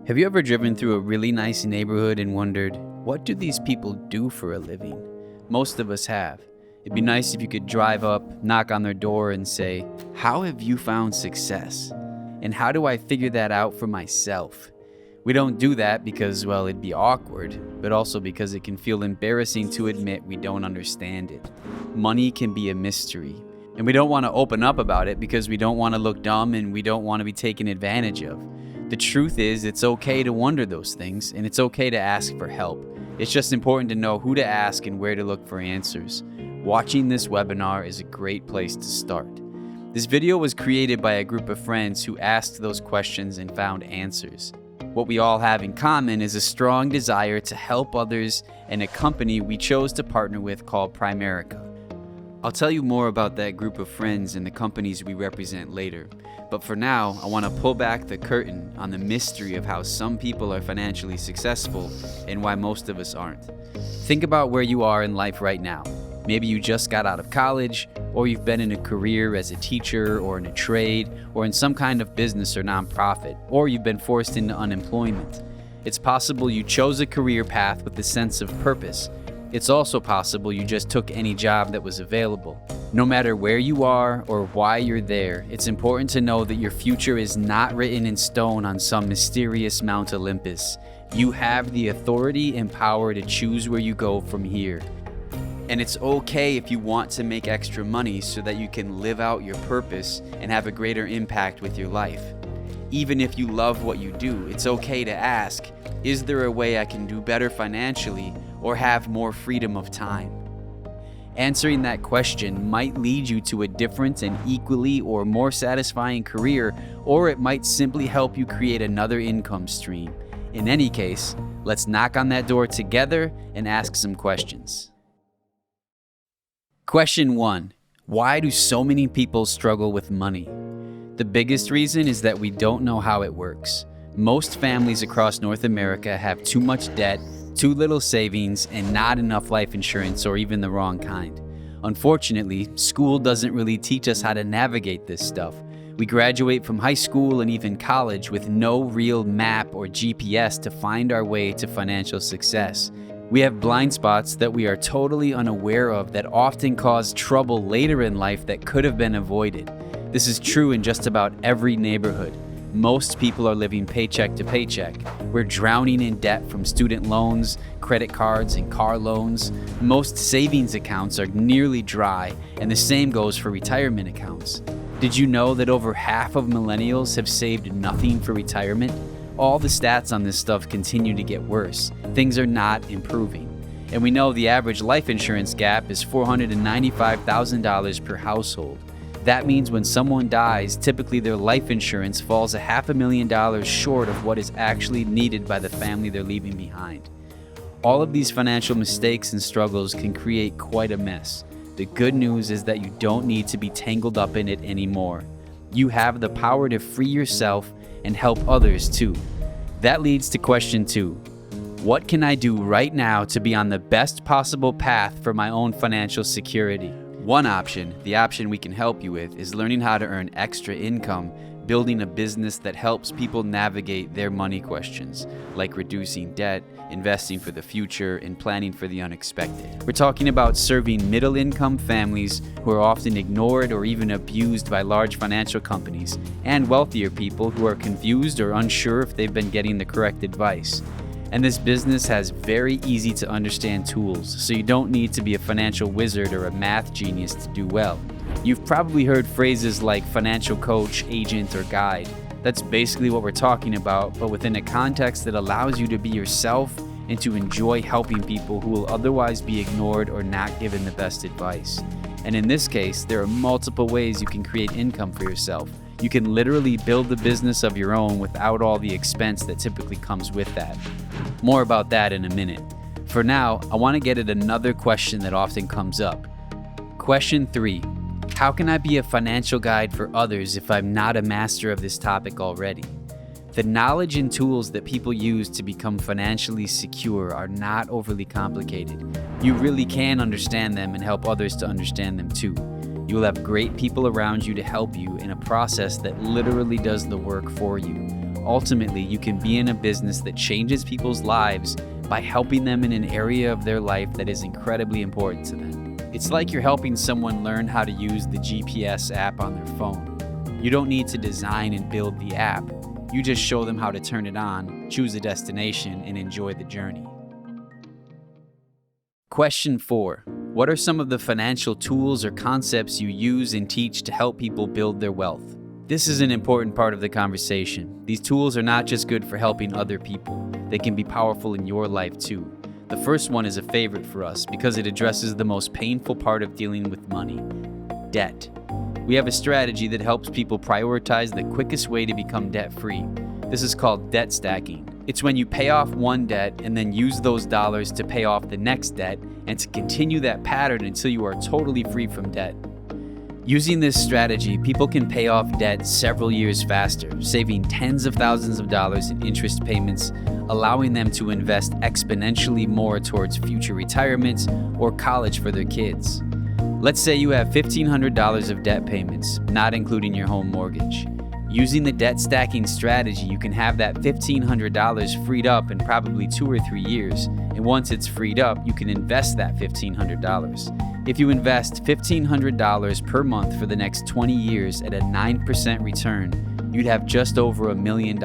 Have you ever driven through a really nice neighborhood and wondered, what do these people do for a living? Most of us have. It'd be nice if you could drive up, knock on their door, and say, how have you found success? And how do I figure that out for myself? We don't do that because, well, it'd be awkward, but also because it can feel embarrassing to admit we don't understand it. Money can be a mystery, and we don't want to open up about it because we don't want to look dumb and we don't want to be taken advantage of. The truth is, it's okay to wonder those things, and it's okay to ask for help. It's just important to know who to ask and where to look for answers. Watching this webinar is a great place to start. This video was created by a group of friends who asked those questions and found answers. What we all have in common is a strong desire to help others and a company we chose to partner with called Primerica. I'll tell you more about that group of friends and the companies we represent later. But for now, I want to pull back the curtain on the mystery of how some people are financially successful and why most of us aren't. Think about where you are in life right now. Maybe you just got out of college, or you've been in a career as a teacher or in a trade or in some kind of business or nonprofit, or you've been forced into unemployment. It's possible you chose a career path with a sense of purpose. It's also possible you just took any job that was available. No matter where you are or why you're there, it's important to know that your future is not written in stone on some mysterious Mount Olympus. You have the authority and power to choose where you go from here. And it's okay if you want to make extra money so that you can live out your purpose and have a greater impact with your life. Even if you love what you do, it's okay to ask, is there a way I can do better financially or have more freedom of time? Answering that question might lead you to a different and equally or more satisfying career, or it might simply help you create another income stream. In any case, let's knock on that door together and ask some questions. Question 1. Why do so many people struggle with money? The biggest reason is that we don't know how it works. Most families across North America have too much debt, too little savings, and not enough life insurance or even the wrong kind. Unfortunately, school doesn't really teach us how to navigate this stuff. We graduate from high school and even college with no real map or GPS to find our way to financial success. We have blind spots that we are totally unaware of that often cause trouble later in life that could have been avoided. This is true in just about every neighborhood. Most people are living paycheck to paycheck. We're drowning in debt from student loans, credit cards, and car loans. Most savings accounts are nearly dry, and the same goes for retirement accounts. Did you know that over half of millennials have saved nothing for retirement? All the stats on this stuff continue to get worse. Things are not improving. And we know the average life insurance gap is $495,000 per household. That means when someone dies, typically their life insurance falls $500,000 short of what is actually needed by the family they're leaving behind. All of these financial mistakes and struggles can create quite a mess. The good news is that you don't need to be tangled up in it anymore. You have the power to free yourself and help others too. That leads to question 2. What can I do right now to be on the best possible path for my own financial security? One option, the option we can help you with, is learning how to earn extra income, building a business that helps people navigate their money questions, like reducing debt, investing for the future, and planning for the unexpected. We're talking about serving middle-income families who are often ignored or even abused by large financial companies, and wealthier people who are confused or unsure if they've been getting the correct advice. And this business has very easy to understand tools, so you don't need to be a financial wizard or a math genius to do well. You've probably heard phrases like financial coach, agent, or guide. That's basically what we're talking about, but within a context that allows you to be yourself and to enjoy helping people who will otherwise be ignored or not given the best advice. And in this case, there are multiple ways you can create income for yourself. You can literally build the business of your own without all the expense that typically comes with that. More about that in a minute. For now, I want to get at another question that often comes up. Question 3. How can I be a financial guide for others if I'm not a master of this topic already? The knowledge and tools that people use to become financially secure are not overly complicated. You really can understand them and help others to understand them too. You will have great people around you to help you in a process that literally does the work for you. ultimately you can be in a business that changes people's lives by helping them in an area of their life that is incredibly important to them. It's like you're helping someone learn how to use the GPS app on their phone. You don't need to design and build the app. You just show them how to turn it on, choose a destination, and enjoy the journey. Question 4. What are some of the financial tools or concepts you use and teach to help people build their wealth? This is an important part of the conversation. These tools are not just good for helping other people. They can be powerful in your life too. The first one is a favorite for us because it addresses the most painful part of dealing with money: debt. We have a strategy that helps people prioritize the quickest way to become debt-free. This is called debt stacking. It's when you pay off one debt and then use those dollars to pay off the next debt and to continue that pattern until you are totally free from debt. Using this strategy, people can pay off debt several years faster, saving tens of thousands of dollars in interest payments, allowing them to invest exponentially more towards future retirements or college for their kids. Let's say you have $1,500 of debt payments, not including your home mortgage. Using the debt stacking strategy, you can have that $1,500 freed up in probably 2 or 3 years, and once it's freed up, you can invest that $1,500. If you invest $1,500 per month for the next 20 years at a 9% return, you'd have just over $1 million.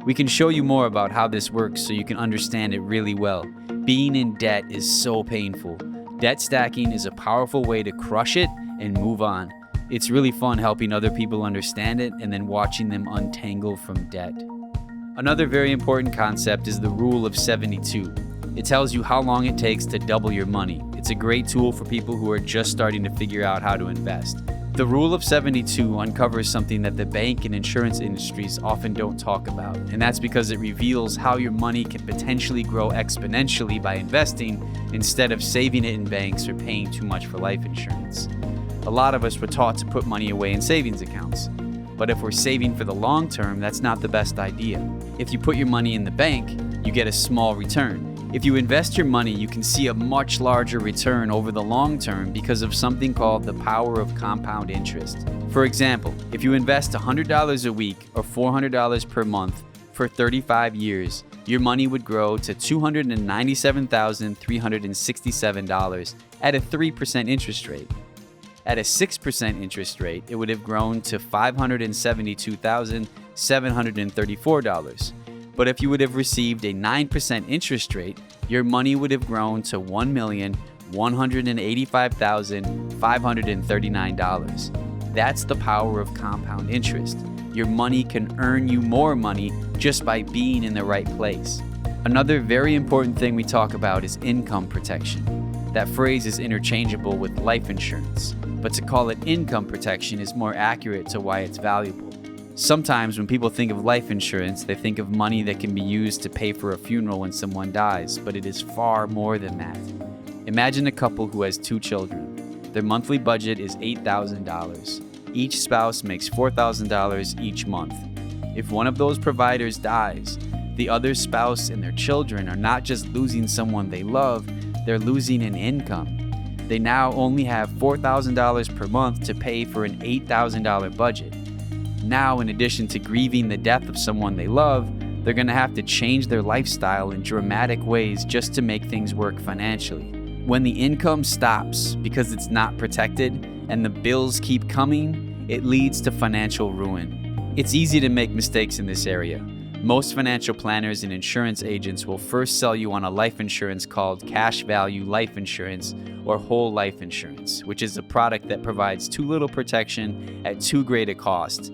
We can show you more about how this works so you can understand it really well. Being in debt is so painful. Debt stacking is a powerful way to crush it and move on. It's really fun helping other people understand it and then watching them untangle from debt. Another very important concept is the Rule of 72. It tells you how long it takes to double your money. It's a great tool for people who are just starting to figure out how to invest. The Rule of 72 uncovers something that the bank and insurance industries often don't talk about, and that's because it reveals how your money can potentially grow exponentially by investing instead of saving it in banks or paying too much for life insurance. A lot of us were taught to put money away in savings accounts, but if we're saving for the long term, that's not the best idea. If you put your money in the bank, you get a small return. If you invest your money, you can see a much larger return over the long term because of something called the power of compound interest. For example, if you invest $100 a week or $400 per month for 35 years, your money would grow to $297,367 at a 3% interest rate. At a 6% interest rate, it would have grown to $572,734. But if you would have received a 9% interest rate, your money would have grown to $1,185,539. That's the power of compound interest. Your money can earn you more money just by being in the right place. Another very important thing we talk about is income protection. That phrase is interchangeable with life insurance, but to call it income protection is more accurate to why it's valuable. Sometimes when people think of life insurance, they think of money that can be used to pay for a funeral when someone dies, but it is far more than that. Imagine a couple who has 2 children. Their monthly budget is $8,000. Each spouse makes $4,000 each month. If one of those providers dies, the other spouse and their children are not just losing someone they love, they're losing an income. They now only have $4,000 per month to pay for an $8,000 budget. Now, in addition to grieving the death of someone they love, they're going to have to change their lifestyle in dramatic ways just to make things work financially. When the income stops because it's not protected and the bills keep coming, it leads to financial ruin. It's easy to make mistakes in this area. Most financial planners and insurance agents will first sell you on a life insurance called cash value life insurance or whole life insurance, which is a product that provides too little protection at too great a cost.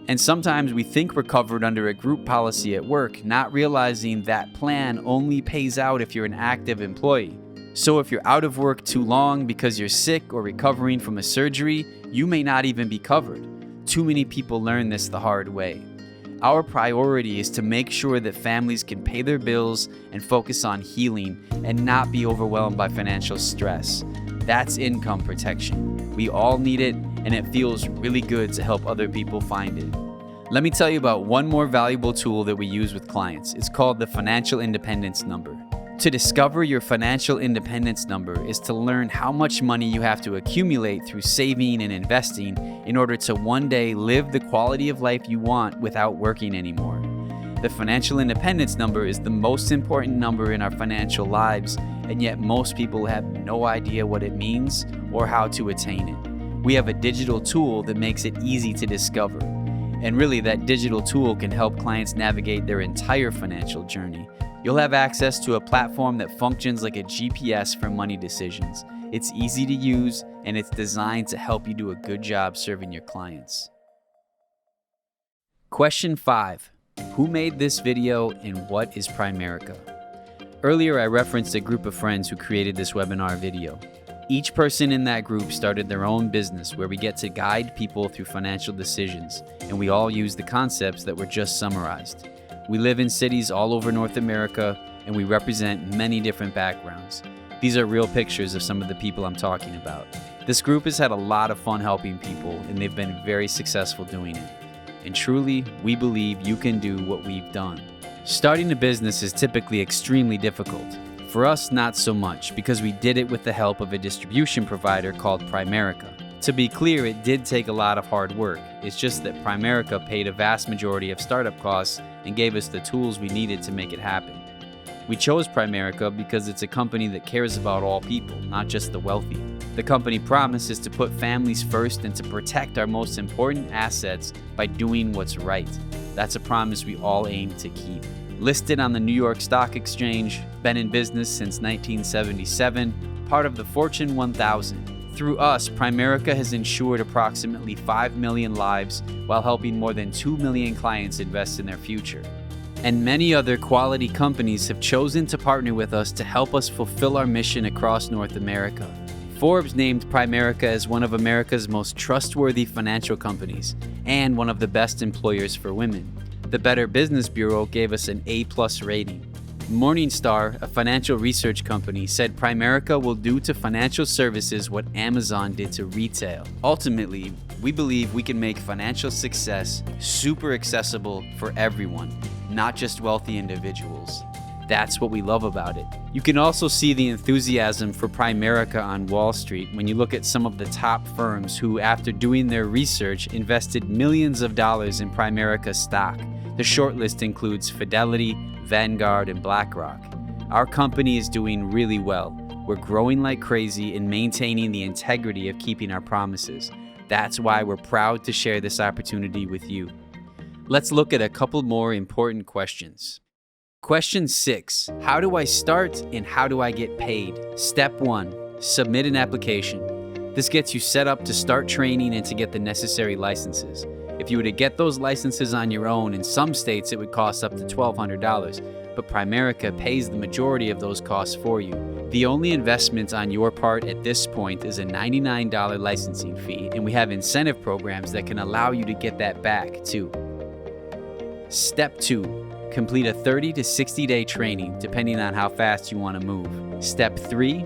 And sometimes we think we're covered under a group policy at work, not realizing that plan only pays out if you're an active employee. So if you're out of work too long because you're sick or recovering from a surgery, you may not even be covered. Too many people learn this the hard way. Our priority is to make sure that families can pay their bills and focus on healing and not be overwhelmed by financial stress. That's income protection. We all need it, and it feels really good to help other people find it. Let me tell you about one more valuable tool that we use with clients. It's called the Financial Independence Number. To discover your financial independence number is to learn how much money you have to accumulate through saving and investing in order to one day live the quality of life you want without working anymore. The financial independence number is the most important number in our financial lives, and yet most people have no idea what it means or how to attain it. We have a digital tool that makes it easy to discover. And really, that digital tool can help clients navigate their entire financial journey. You'll have access to a platform that functions like a GPS for money decisions. It's easy to use, and it's designed to help you do a good job serving your clients. Question 5. Who made this video and what is Primerica? Earlier, I referenced a group of friends who created this webinar video. Each person in that group started their own business where we get to guide people through financial decisions, and we all use the concepts that were just summarized. We live in cities all over North America, and we represent many different backgrounds. These are real pictures of some of the people I'm talking about. This group has had a lot of fun helping people, and they've been very successful doing it. And truly, we believe you can do what we've done. Starting a business is typically extremely difficult. For us, not so much, because we did it with the help of a distribution provider called Primerica. To be clear, it did take a lot of hard work. It's just that Primerica paid a vast majority of startup costs and gave us the tools we needed to make it happen. We chose Primerica because it's a company that cares about all people, not just the wealthy. The company promise is to put families first and to protect our most important assets by doing what's right. That's a promise we all aim to keep. Listed on the New York Stock Exchange, been in business since 1977, part of the Fortune 1000. Through us, Primerica has insured approximately 5 million lives while helping more than 2 million clients invest in their future. And many other quality companies have chosen to partner with us to help us fulfill our mission across North America. Forbes named Primerica as one of America's most trustworthy financial companies and one of the best employers for women. The Better Business Bureau gave us an A+ rating. Morningstar, a financial research company, said Primerica will do to financial services what Amazon did to retail. Ultimately, we believe we can make financial success super accessible for everyone, not just wealthy individuals. That's what we love about it. You can also see the enthusiasm for Primerica on Wall Street when you look at some of the top firms who, after doing their research, invested millions of dollars in Primerica stock. The shortlist includes Fidelity, Vanguard, and BlackRock. Our company is doing really well. We're growing like crazy and maintaining the integrity of keeping our promises. That's why we're proud to share this opportunity with you. Let's look at a couple more important questions. Question 6. How do I start and how do I get paid? Step 1. Submit an application. This gets you set up to start training and to get the necessary licenses. If you were to get those licenses on your own, in some states it would cost up to $1,200, but Primerica pays the majority of those costs for you. The only investment on your part at this point is a $99 licensing fee, and we have incentive programs that can allow you to get that back too. Step 2. Complete a 30 to 60-day training, depending on how fast you want to move. Step 3.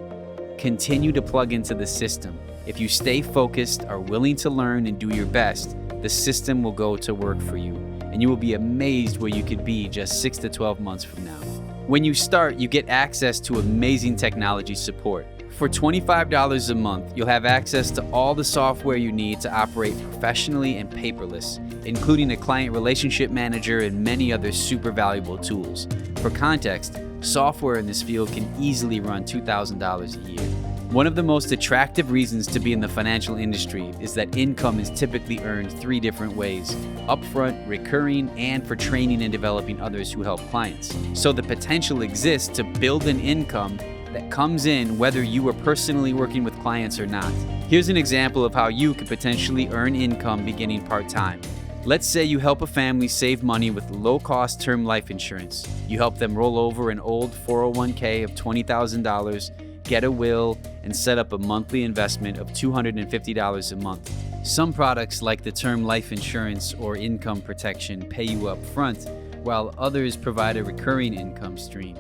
Continue to plug into the system. If you stay focused, are willing to learn, and do your best, the system will go to work for you, and you will be amazed where you could be just 6 to 12 months from now. When you start, you get access to amazing technology support. For $25 a month, you'll have access to all the software you need to operate professionally and paperless, including a client relationship manager and many other super valuable tools. For context, software in this field can easily run $2,000 a year. One of the most attractive reasons to be in the financial industry is that income is typically earned 3 different ways: upfront, recurring, and for training and developing others who help clients. So the potential exists to build an income that comes in whether you are personally working with clients or not. Here's an example of how you could potentially earn income beginning part-time. Let's say you help a family save money with low-cost term life insurance. You help them roll over an old 401k of $20,000, get a will, and set up a monthly investment of $250 a month. Some products like the term life insurance or income protection pay you up front, while others provide a recurring income stream.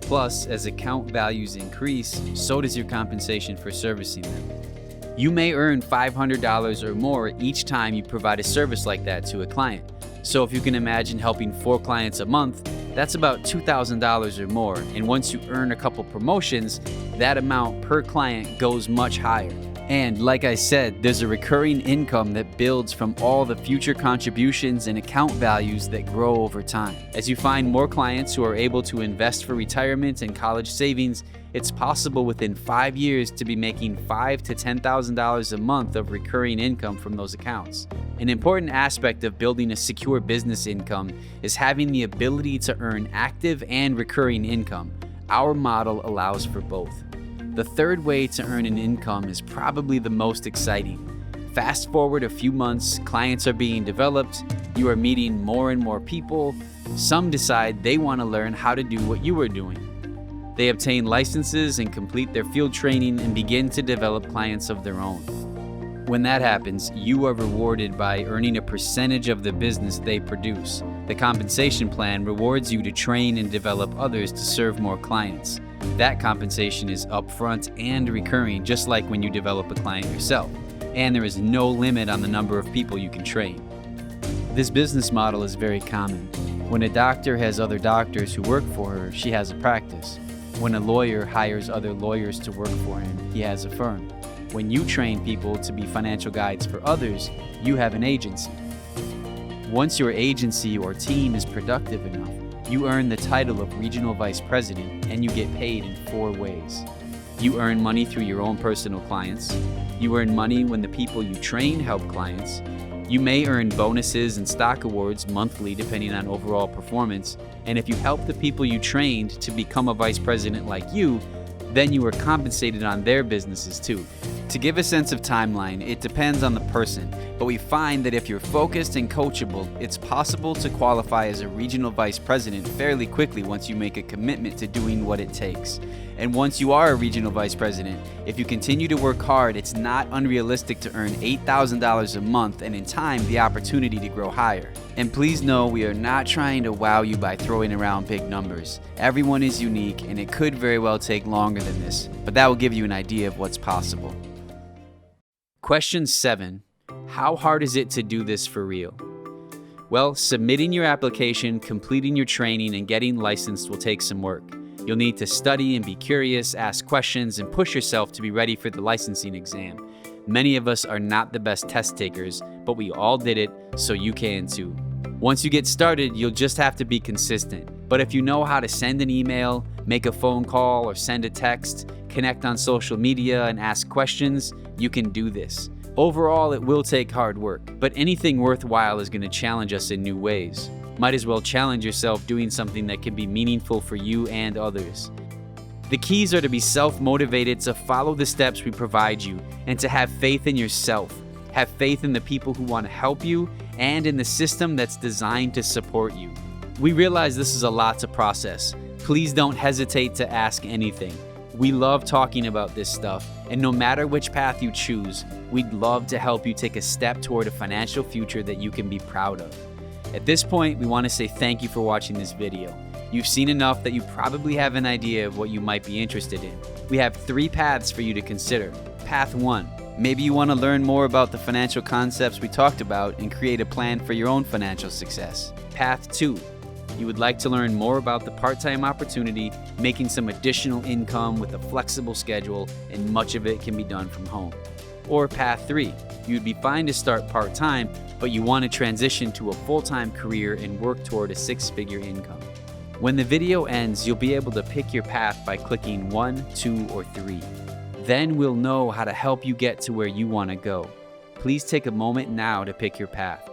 Plus, as account values increase, so does your compensation for servicing them. You may earn $500 or more each time you provide a service like that to a client. So if you can imagine helping 4 clients a month, That's about $2,000 or more, and once you earn a couple promotions, that amount per client goes much higher. And like I said, there's a recurring income that builds from all the future contributions and account values that grow over time. As you find more clients who are able to invest for retirement and college savings, it's possible within 5 years to be making $5,000 to $10,000 a month of recurring income from those accounts. An important aspect of building a secure business income is having the ability to earn active and recurring income. Our model allows for both. The third way to earn an income is probably the most exciting. Fast forward a few months, clients are being developed, you are meeting more and more people. Some decide they want to learn how to do what you are doing. They obtain licenses and complete their field training and begin to develop clients of their own. When that happens, you are rewarded by earning a percentage of the business they produce. The compensation plan rewards you to train and develop others to serve more clients. That compensation is upfront and recurring, just like when you develop a client yourself. And there is no limit on the number of people you can train. This business model is very common. When a doctor has other doctors who work for her, she has a practice. When a lawyer hires other lawyers to work for him, he has a firm. When you train people to be financial guides for others, you have an agency. Once your agency or team is productive enough, you earn the title of Regional Vice President, and you get paid in 4 ways. You earn money through your own personal clients. You earn money when the people you train help clients. You may earn bonuses and stock awards monthly depending on overall performance. And if you help the people you trained to become a vice president like you, then you are compensated on their businesses too. To give a sense of timeline, it depends on the person, but we find that if you're focused and coachable, it's possible to qualify as a regional vice president fairly quickly once you make a commitment to doing what it takes. And once you are a regional vice president, if you continue to work hard, it's not unrealistic to earn $8,000 a month and in time the opportunity to grow higher. And please know we are not trying to wow you by throwing around big numbers. Everyone is unique and it could very well take longer than this, but that will give you an idea of what's possible. Question 7. How hard is it to do this for real? Well, submitting your application, completing your training, and getting licensed will take some work. You'll need to study and be curious, ask questions, and push yourself to be ready for the licensing exam. Many of us are not the best test takers, but we all did it, so you can too. Once you get started, you'll just have to be consistent. But if you know how to send an email, make a phone call, or send a text, connect on social media, and ask questions, you can do this. Overall, it will take hard work, but anything worthwhile is going to challenge us in new ways. Might as well challenge yourself doing something that can be meaningful for you and others. The keys are to be self-motivated, to follow the steps we provide you, and to have faith in yourself. Have faith in the people who want to help you and in the system that's designed to support you. We realize this is a lot to process. Please don't hesitate to ask anything. We love talking about this stuff, and no matter which path you choose, we'd love to help you take a step toward a financial future that you can be proud of. At this point, we want to say thank you for watching this video. You've seen enough that you probably have an idea of what you might be interested in. We have 3 paths for you to consider. Path 1, maybe you want to learn more about the financial concepts we talked about and create a plan for your own financial success. Path 2, you would like to learn more about the part-time opportunity, making some additional income with a flexible schedule, and much of it can be done from home. Or Path 3, you'd be fine to start part-time, but you want to transition to a full-time career and work toward a 6-figure income. When the video ends, you'll be able to pick your path by clicking 1, 2, or 3. Then we'll know how to help you get to where you want to go. Please take a moment now to pick your path.